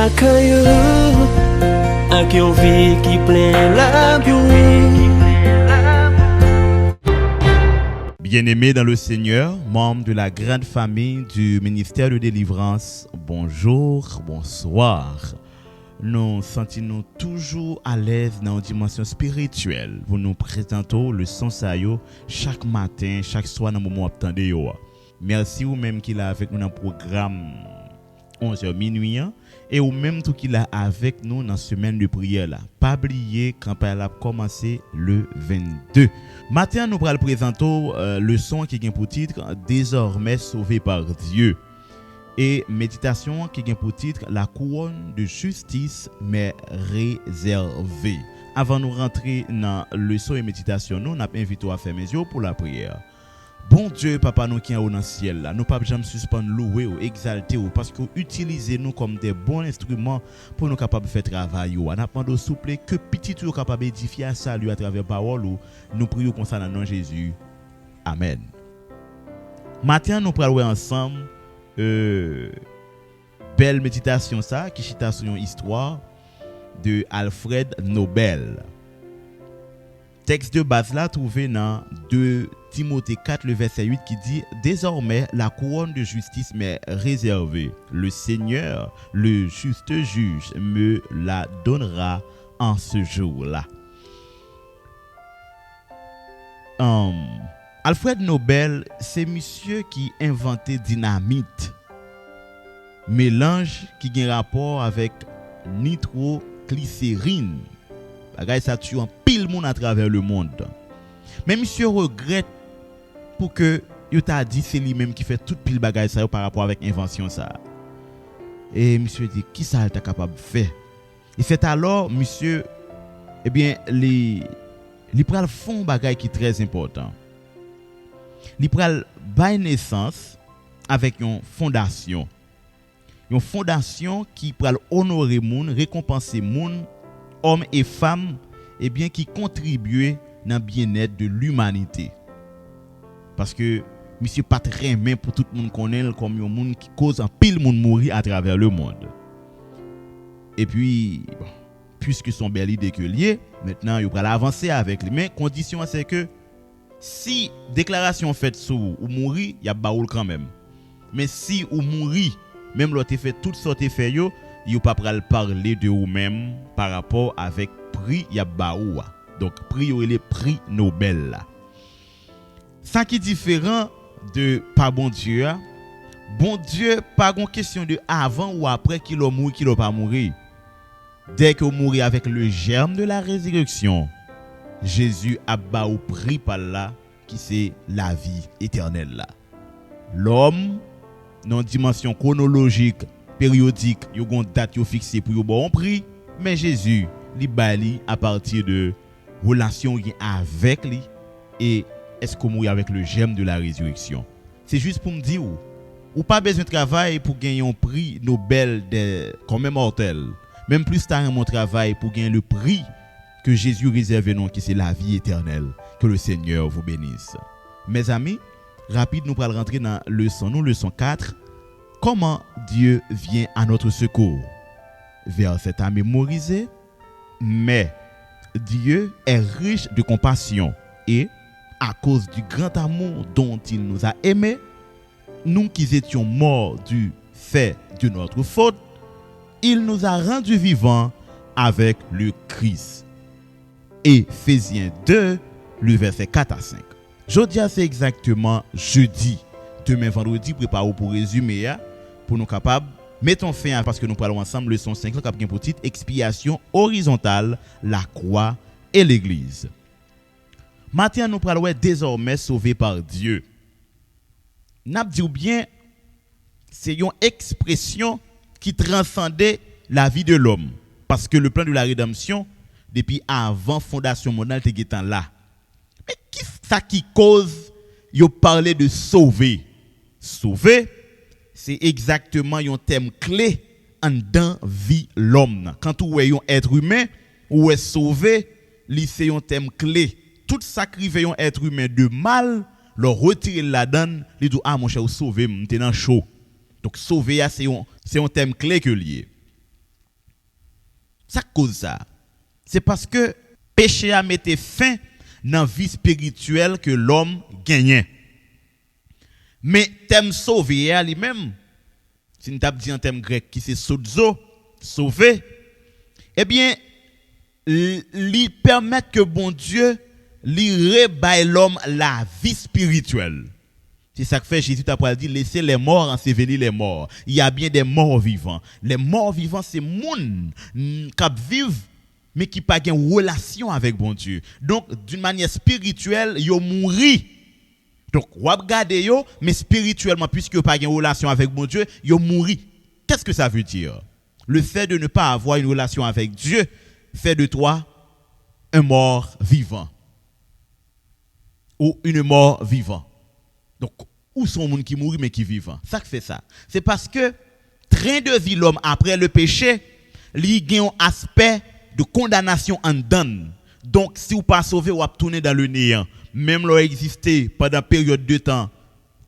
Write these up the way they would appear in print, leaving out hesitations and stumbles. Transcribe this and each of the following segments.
la caillou, avec une vie qui plein la vie. Bien-aimés dans le Seigneur, membres de la grande famille du ministère de délivrance, bonjour, bonsoir. Nous sentons toujours à l'aise dans une dimension spirituelle. Vous nous présentons le son sayo chaque matin, chaque soir dans le moment où vous attendez. Merci ou même qu'il a avec nous dans le programme 11h minuit et ou même tout qu'il a avec nous dans la semaine de prière là. Pas oublier quand elle a commencé le 22. Matin nous allons présenter le son qui a pour titre Désormais sauvé par Dieu et méditation qui a pour titre La couronne de justice mais réservée. Avant de rentrer dans le son et méditation, nous avons invité à faire mes yeux pour la prière. Bon Dieu, papa, nous qui sommes dans le ciel, là, nous ne pouvons jamais suspendre, louer ou exalter ou parce que vous utilisez nous comme des bons instruments pour nous capables de faire travail. Nous demandons s'il vous plaît que petit nous capable d'édifier à salut à travers la parole ou nous prions comme ça dans le nom de Jésus. Amen. Maintenant, nous parlons ensemble belle méditation ça qui chita sur une histoire de Alfred Nobel. Texte de base là trouvé dans 2 Timothée 4 le verset 8 qui dit désormais la couronne de justice m'est réservée. Le Seigneur, le juste juge, me la donnera en ce jour-là. Alfred Nobel, c'est monsieur qui inventait dynamite. Mélange qui a rapport avec nitroglycérine. Bagay ça tue en pile monde à travers le monde. Mais monsieur regrette pour que yo t'a dit c'est lui-même qui fait toute pile bagay ça par rapport avec invention ça. Et monsieur dit qui ça t'a capable de faire. Et c'est alors monsieur eh bien les pral font bagay qui très important. Li pral bay naissance avec une fondation. Une fondation qui pral honorer moun, récompenser moun, hommes et femmes eh bien qui contribuent dans le bien-être de l'humanité. Parce que monsieur pas très main pour tout le monde connaît comme un monde qui cause un pile monde mourir à travers le monde. Et puis bon, puisque son belle idée que lié, maintenant il va avancer avec lui mais condition c'est que si déclaration faite sur ou mourir, il y a baoul quand même. Mais si ou mourir, même l'autre fait toute sorte fait yo, il pas pral parler de ou même par rapport avec prix y a baou. Donc prix ou les prix Nobel là. Ça qui est différent de pas bon Dieu. Bon Dieu pas une question de avant ou après qu'il a mouru qu'il a pas mourir. Dès que mourir avec le germe de la résurrection, Jésus a baou prix par là qui c'est la vie éternelle là. L'homme dans dimension chronologique périodique, yo gon date yo fixé pour yo bon prix, mais Jésus li bali à partir de relation avec lui et est-ce qu'on mourit avec le germe de la résurrection. C'est juste pour me dire ou pas besoin de travail pour gagner un prix Nobel comme mortel. Même plus tard mon travail pour gagner le prix que Jésus réserve non qui c'est la vie éternelle. Que le Seigneur vous bénisse. Mes amis, rapide nous allons rentrer dans leçon 4. Comment Dieu vient à notre secours? Verset à mémoriser. Mais Dieu est riche de compassion et à cause du grand amour dont il nous a aimés, nous qui étions morts du fait de notre faute, il nous a rendus vivants avec le Christ. Éphésiens 2, le verset 4 à 5. Jeudi, c'est exactement jeudi. Demain, vendredi, préparez-vous pour résumer, pour nous capables. Mettons fin parce que nous parlons ensemble leçon 5, qui pour titre expiation horizontale, la croix et l'église. Maintenant, nous parlons désormais sauvé par Dieu. N'a dit bien, c'est une expression qui transcendait la vie de l'homme. Parce que le plan de la rédemption, depuis avant fondation mondiale, était là. Mais qui ça qui cause, yo parler de sauver? Sauver, c'est exactement un thème clé dans vie l'homme. Quand vous voyez un être humain, ou est sauvé, c'est un thème clé. Tout ça qui fait un être humain de mal, le retirer la donne, il dit ah mon cher sauver, m'était dans chaud. Donc sauver c'est un thème clé que lié. Ça cause ça. C'est parce que péché a mis fin dans la vie spirituelle que l'homme gagnait. Mais thème sauvé lui-même, si nous avons dit en terme grec qui c'est sozo, sauvé, eh bien, il permet que bon Dieu lui rebaille l'homme la vie spirituelle. C'est ça que fait Jésus t'a dit laissez les morts ensevelir les morts. Il y a bien des morts vivants. Les morts vivants c'est monde qui vivent mais qui pas une relation avec bon Dieu. Donc d'une manière spirituelle, yo mouri. Donc ou regarder yo mais spirituellement puisque pas une relation avec bon Dieu, yo mouri. Qu'est-ce que ça veut dire? Le fait de ne pas avoir une relation avec Dieu fait de toi un mort vivant ou une mort vivant. Donc, où sont les gens qui mourent mais qui vivent? Ça qui fait ça. C'est parce que train de vie l'homme après le péché, il y a un aspect de condamnation en dedans. Donc, si vous pas sauvé, vous allez tourner dans le néant. Même l'on existé pendant une période de temps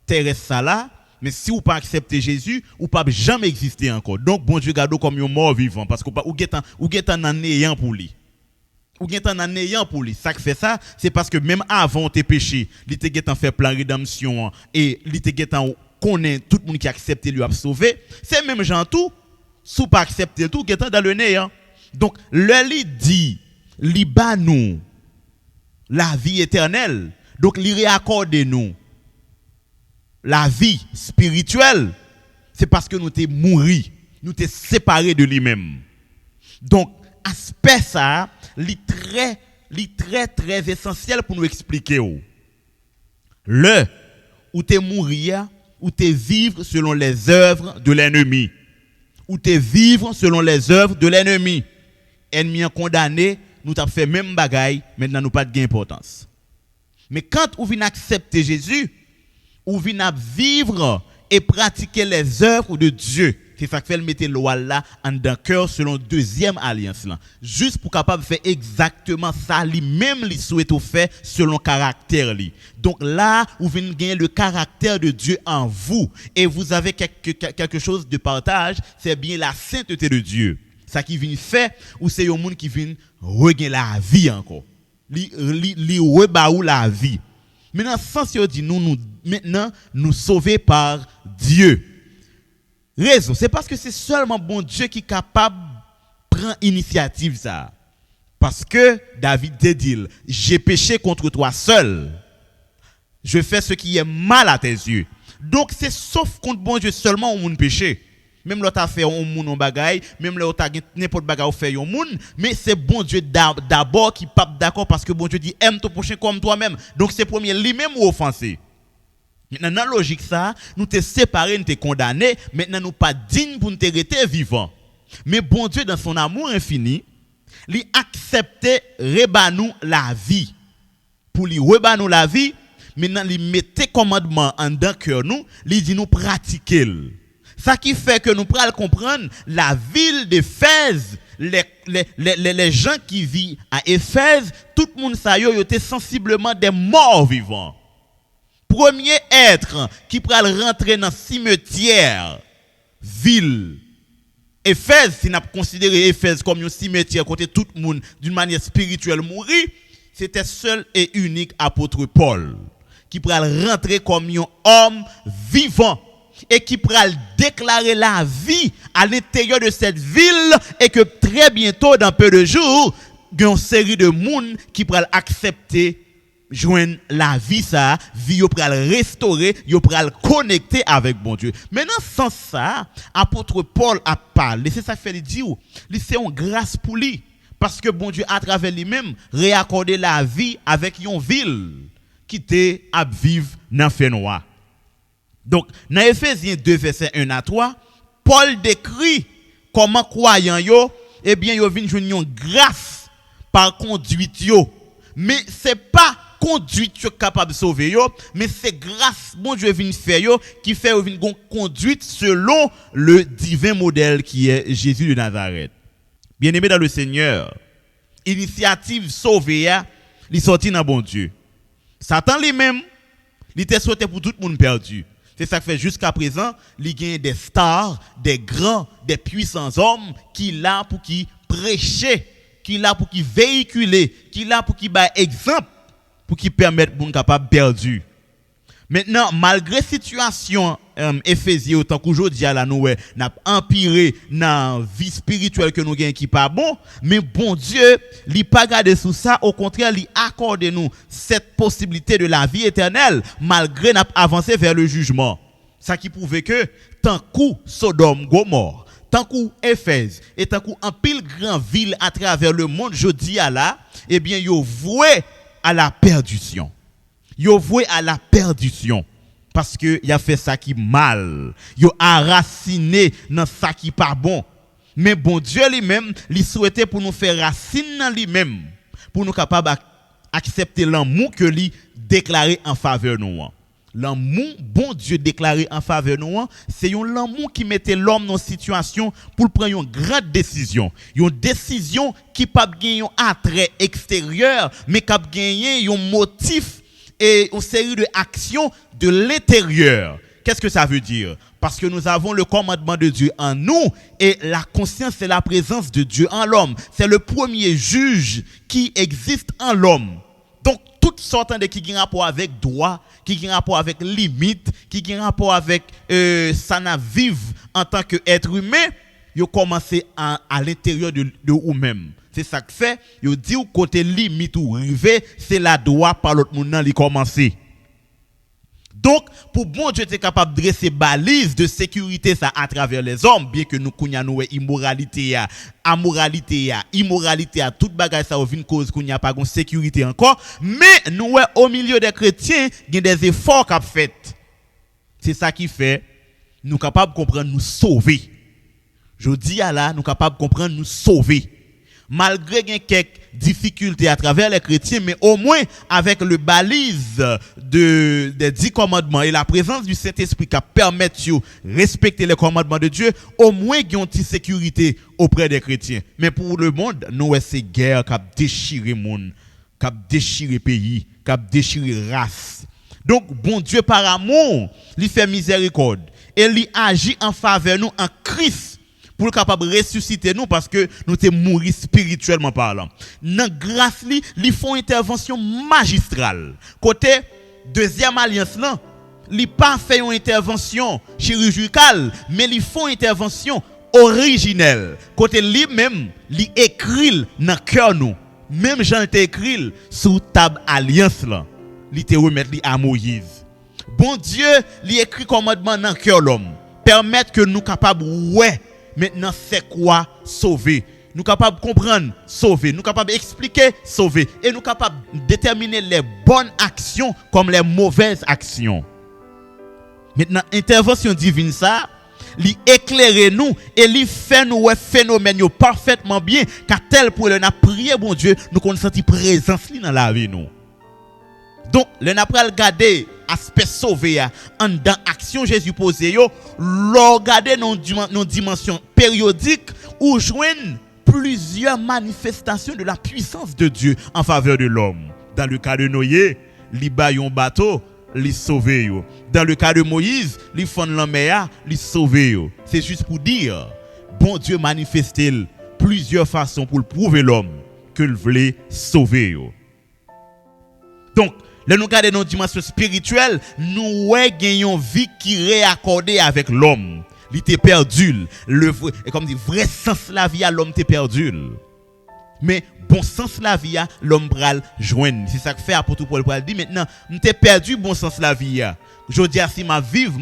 terrestre ça là, mais si vous pas accepter Jésus, vous pas jamais exister encore. Donc, bon Dieu garde comme un mort vivant parce que vous êtes en néant pour lui. Ou bien en ayant pour lui. Ça qui fait ça, c'est parce que même avant tes péchés, il te fait plan rédemption et il te connaît tout le monde qui a accepté lui a sauvé. C'est même gens tout, sous pas accepter tout, qui est dans le néant. Donc, le lit dit, li ba nous la vie éternelle. Donc, il réaccorde nous la vie spirituelle. C'est parce que nous t'es mouru, nous t'es séparés de lui-même. Donc, aspect ça, li très essentiel pour nous expliquer. Le où t'es mourir, où t'es vivre selon les œuvres de l'ennemi. Où t'es vivre selon les œuvres de l'ennemi. Ennemi condamné, nous t'a fait même bagaille, maintenant nous pas de gain importance. Mais quand vous venez accepter Jésus, vous venez vivre et pratiquer les œuvres de Dieu. C'est ça que fait le mettre loi là en d'un cœur selon deuxième alliance là. Juste pour capable faire exactement ça lui-même lui souhaite faire selon caractère lui. Donc là, vous venez gagner le caractère de Dieu en vous et vous avez quelque chose de partage, c'est bien la sainteté de Dieu. Ça qui vient faire ou c'est un monde qui vient regagner la vie encore. Li rebaou la vie. Maintenant sens dit nous maintenant nous sauvés par Dieu. Raison, c'est parce que c'est seulement bon Dieu qui est capable de prendre initiative ça. Parce que David dit, j'ai péché contre toi seul. Je fais ce qui est mal à tes yeux. Donc c'est sauf contre bon Dieu seulement au monde péché. Même l'autre a fait un monde en bagaille, même l'autre a n'importe bagaille fait un monde, mais c'est bon Dieu d'abord qui pas d'accord parce que bon Dieu dit aime ton prochain comme toi-même. Donc c'est premier lui-même ou offensé. Maintenant, dans la logique, ça, nous te séparés, nous te condamnés, maintenant nous pas dignes pour nous te rester vivants. Mais bon Dieu, dans son amour infini, il acceptait rebanou la vie. Pour lui rebanou la vie, maintenant il mettait commandement en dans cœur nous, il dit nous pratiquer. Ça qui fait que nous pourrons comprendre la ville d'Éphèse, les gens qui vivent à Éphèse, tout le monde ça yo était sensiblement des morts vivants. Premier être qui pourra rentrer dans le cimetière, ville. Éphèse, si nous considérons Éphèse comme un cimetière, côté tout le monde d'une manière spirituelle mourir, c'était seul et unique apôtre Paul qui pourra rentrer comme un homme vivant et qui pourra déclarer la vie à l'intérieur de cette ville et que très bientôt, dans peu de jours, il y a une série de monde qui pourra accepter joindre la vie ça, vie yo pral restaurer, yo pral connecter avec bon Dieu. Maintenant sans ça, apôtre Paul a parlé, c'est ça fait il dit ou, c'est une grâce pour lui parce que bon Dieu à travers lui-même réaccordé la vie avec une ville qui était à vivre dans fait noir. Donc dans Éphésiens 2 verset 1 à 3, Paul décrit comment croyant yo eh bien yo vinn joindre une grâce par conduite yo. Mais c'est pas conduite capable de sauver yo, mais c'est grâce bon Dieu vient faire yo qui fait une conduite selon le divin modèle qui est Jésus de Nazareth. Bien-aimé dans le Seigneur, initiative sauver li sorti dans bon Dieu. Satan lui-même, il était sauté pour tout le monde perdu. C'est ça que fait jusqu'à présent, il y a des stars, des grands, des puissants hommes qui là pour qui prêcher, qui là pour qui véhiculer, qui là pour qui ba exemple, pour qui permettre moun capable perdu. Maintenant, malgré situation Éphésiens autant qu'aujourd'hui là nous n'a empiré dans vie spirituelle que nous gagne qui pas bon, mais bon Dieu, il pas garder sous ça, au contraire, il accorde nous cette possibilité de la vie éternelle malgré n'a avancé vers le jugement. Ça qui prouve que tant coup Sodome, Gomorrhe, tant coup Éphèse et tant coup en pile grand ville à travers le monde jodi là, eh bien yo voué à la perdition. Yo voué à la perdition. Parce que y a fait ça qui mal. Yo enraciné dans ça qui pas bon. Mais bon Dieu lui-même, il souhaitait pour nous faire racine dans lui-même, pour nous capable accepter l'amour que lui déclaré en faveur nous. L'amour bon Dieu déclaré en faveur nous, c'est un amour qui mettait l'homme dans une situation pour prendre une grande décision. Une décision qui pas gagner un attrait extérieur, mais qui gagner un motif et une série d'actions de l'intérieur. Qu'est-ce que ça veut dire? Parce que nous avons le commandement de Dieu en nous et la conscience, c'est la présence de Dieu en l'homme. C'est le premier juge qui existe en l'homme. Donc, toutes sortes de qui ont rapport avec droit, qui ont rapport avec limite, qui ont rapport avec ça n'a vivre en tant qu'être humain, ils commencent à l'intérieur de vous-même. C'est ça que fait, ils disent côté limite ou rivé, c'est la droit par l'autre monde qui commence. Donc, pour bon Dieu être capable de dresser balises de sécurité ça à travers les hommes, bien que nous connaissons immoralité, amoralité, immoralité, toute bagaille ça vient cause qu'on n'y a pas de sécurité encore, mais nous au milieu des chrétiens, il y a des efforts qu'a fait. C'est ça qui fait nous capables de comprendre nous sauver. Je dis à là, nous capables de comprendre nous sauver. Malgré quelques difficultés à travers les chrétiens, mais au moins avec le balise des 10 commandements et la présence du Saint-Esprit qui permet de respecter les commandements de Dieu, au moins il y a une petite sécurité auprès des chrétiens. Mais pour le monde, nous c'est guerre qui a déchiré le monde, qui a déchiré le pays, qui a déchiré la race. Donc, bon Dieu par amour, il fait miséricorde et il agit en faveur de nous en Christ. Pour capable ressusciter nous parce que nous sommes morts spirituellement parlant. Dans grâce li, ils font intervention magistrale. Côté deuxième alliance là, ils pas fait une intervention chirurgicale, mais ils font intervention originelle. Côté lui-même, il écrit dans cœur nous. Même Jean t'a écrit sous table alliance là. Il te remettre à Moïse. Bon Dieu, il écrit commandement dans cœur l'homme. Permettre que nous capables maintenant, c'est quoi sauver? Nous sommes capables de comprendre, sauver. Nous sommes capables d'expliquer, sauver. Et nous sommes capables de déterminer les bonnes actions comme les mauvaises actions. Maintenant, intervention divine, ça, lui éclairer nous et lui fait nous phénomène parfaitement bien, car tel pour le n'a prié, bon Dieu, nous avons senti présence dans la vie. Nous. Donc, le n'a pas regardé aspect sauvé en dans action Jésus posé yo regarder nos dimensions périodiques ou joindre plusieurs manifestations de la puissance de Dieu en faveur de l'homme. Dans le cas de Noé, li ba yon bateau, li sauvé yo. Dans le cas de Moïse, li fond la mer, li sauvé yo. C'est juste pour dire bon Dieu manifesté plusieurs façons pour prouver l'homme que il voulait sauver yo. Donc là, nous regardons nos dimensions spirituelles, nous gagnons vie qui réaccordée avec l'homme. Il était perdu. Et comme dit, vrai sens la vie à l'homme t'est perdu. Mais bon sens la vie à l'homme pral joindre. C'est ça que fait apôtre Paul pral dit maintenant, m'était perdu bon sens la vie à. Je dis si m'a vivre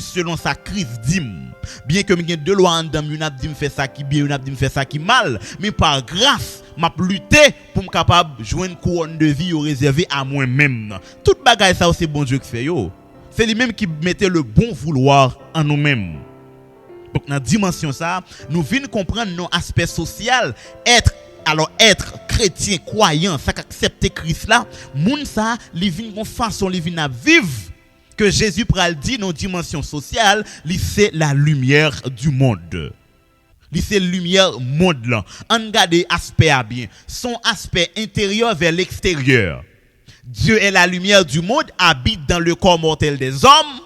selon sa crise dim. Bien que m'gagne de loi en dedans, une a dit me fait ça qui bien, une a dit me fait ça qui mal, mais par grâce m'a lutté pour me capable joindre couronne de vie réservé à moi-même. Toute bagaille ça c'est bon Dieu qui fait yo. C'est lui-même qui mettait le bon vouloir en nous-mêmes. Donc dans dimension ça, nous venons comprendre nos aspects social, être chrétien, croyant, ça accepter Christ là, moun ça, li vinn kon façon li vinn à vivre que Jésus pral dit dans dimension sociale, li c'est la lumière du monde. Li c'est lumière monde là. On regarde aspect à bien, son aspect intérieur vers l'extérieur. Dieu est la lumière du monde, habite dans le corps mortel des hommes.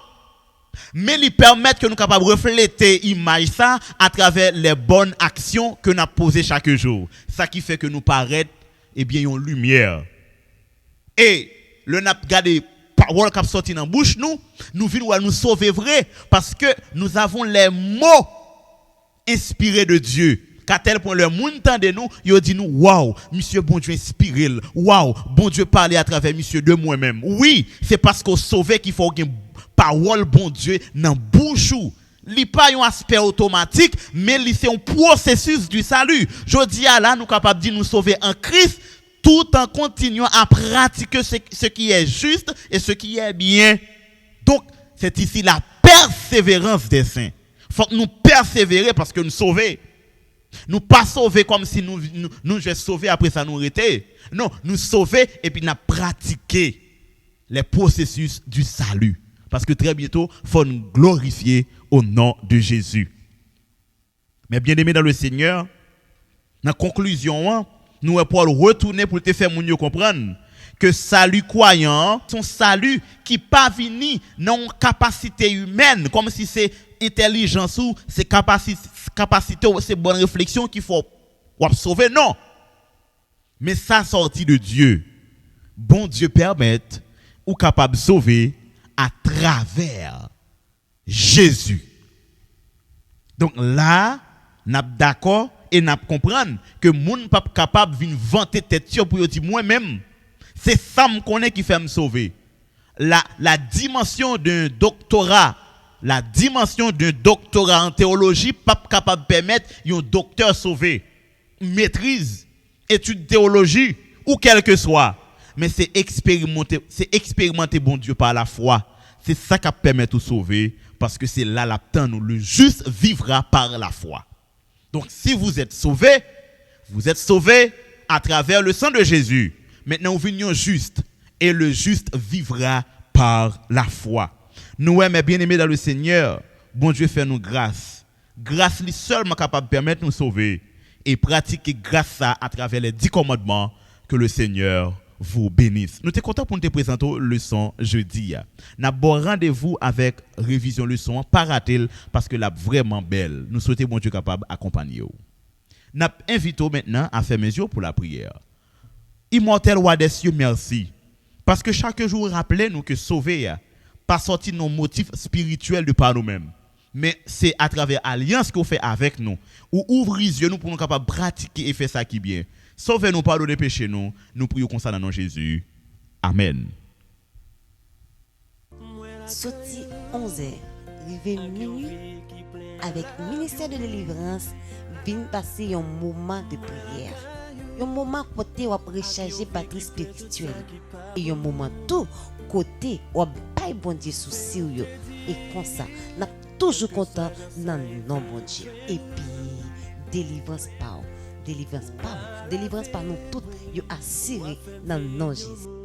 mais ils permettent que nous capables de refléter l'image ça à travers les bonnes actions que nous posées chaque jour. Ça qui fait que nous paraît une lumière. Et le n'a gardé parole qui sorti dans bouche nous venons nous sauver vrai parce que nous avons les mots inspirés de Dieu. Qu'à tel point le monde tende nous, il dit nous waouh, monsieur bon Dieu inspiré, waouh, bon Dieu parler à travers monsieur de moi-même. Oui, c'est parce qu'on sauvé qu'il faut une parole bon Dieu dans bouche ou. Li pas un aspect automatique, mais c'est un processus du salut. Je dis à là nous capable de nous sauver en Christ tout en continuant à pratiquer ce qui est juste et ce qui est bien. Donc, c'est ici la persévérance des saints. Il faut que nous persévérer parce que nous sauvés. Nous pas sauvés comme si nous sauvés après ça nous arrêter. Non, nous sauvés et puis nous pratiquer les processus du salut. Parce que très bientôt, il faut nous glorifier au nom de Jésus. Mais bien aimé dans le Seigneur, dans la conclusion, nous allons retourner pour te faire comprendre que salut croyant, son salut qui pas venu dans capacité humaine, comme si c'est intelligence ou c'est capacité ou c'est bonne réflexion qu'il faut sauver, non. Mais ça sorti de Dieu. Bon Dieu permette ou capable de sauver à travers Jésus. Donc là, n'a d'accord et n'a comprendre que moun pas capable de vanter tête pour dire moi-même c'est ça me connaît qui fait me sauver. La dimension d'un doctorat, en théologie pas capable de permettre un docteur sauver. Maîtrise, étude théologie ou quel que soit, mais c'est expérimenter bon Dieu par la foi. C'est ça qui permet de sauver parce que c'est là l'aptan nous le juste vivra par la foi. Donc si vous êtes sauvés à travers le sang de Jésus. Maintenant, nous venons juste et le juste vivra par la foi. Nous, mes bien-aimés dans le Seigneur, bon Dieu fait nous grâce. Grâce lui seulement capable de permettre de nous sauver et pratiquer grâce à travers les 10 commandements que le Seigneur vous bénisse. Nous sommes contents pour nous te présenter leçon jeudi. Nous avons rendez-vous avec révision leçon, pas rater parce que la vraiment belle. Nous souhaitons bon Dieu capable d'accompagner. Nous invitons maintenant à faire mesure pour la prière. Immortel roi des cieux, merci. Parce que chaque jour, rappelez-nous que sauver, pas sorti nos motifs spirituels de par nous-mêmes. Mais c'est à travers l'alliance qu'on fait avec nous. Ou ouvre les yeux nous pour nous capables de pratiquer et faire ça qui est bien. Sauvez-nous, pardonnez péchés nous. Nous prions comme ça dans le nom de Jésus. Amen. Sorti 11h, arrivé minuit, avec le ministère de délivrance, vient passer un moment de prière. Un moment côté où on recharger batterie spirituelle. Et un moment tout côté où on baille bon Dieu sous sérieux. Et comme ça, on est toujours content dans le nom bon Dieu. Et puis, délivrance par nous toutes, yo assuré dans le nom de Jésus.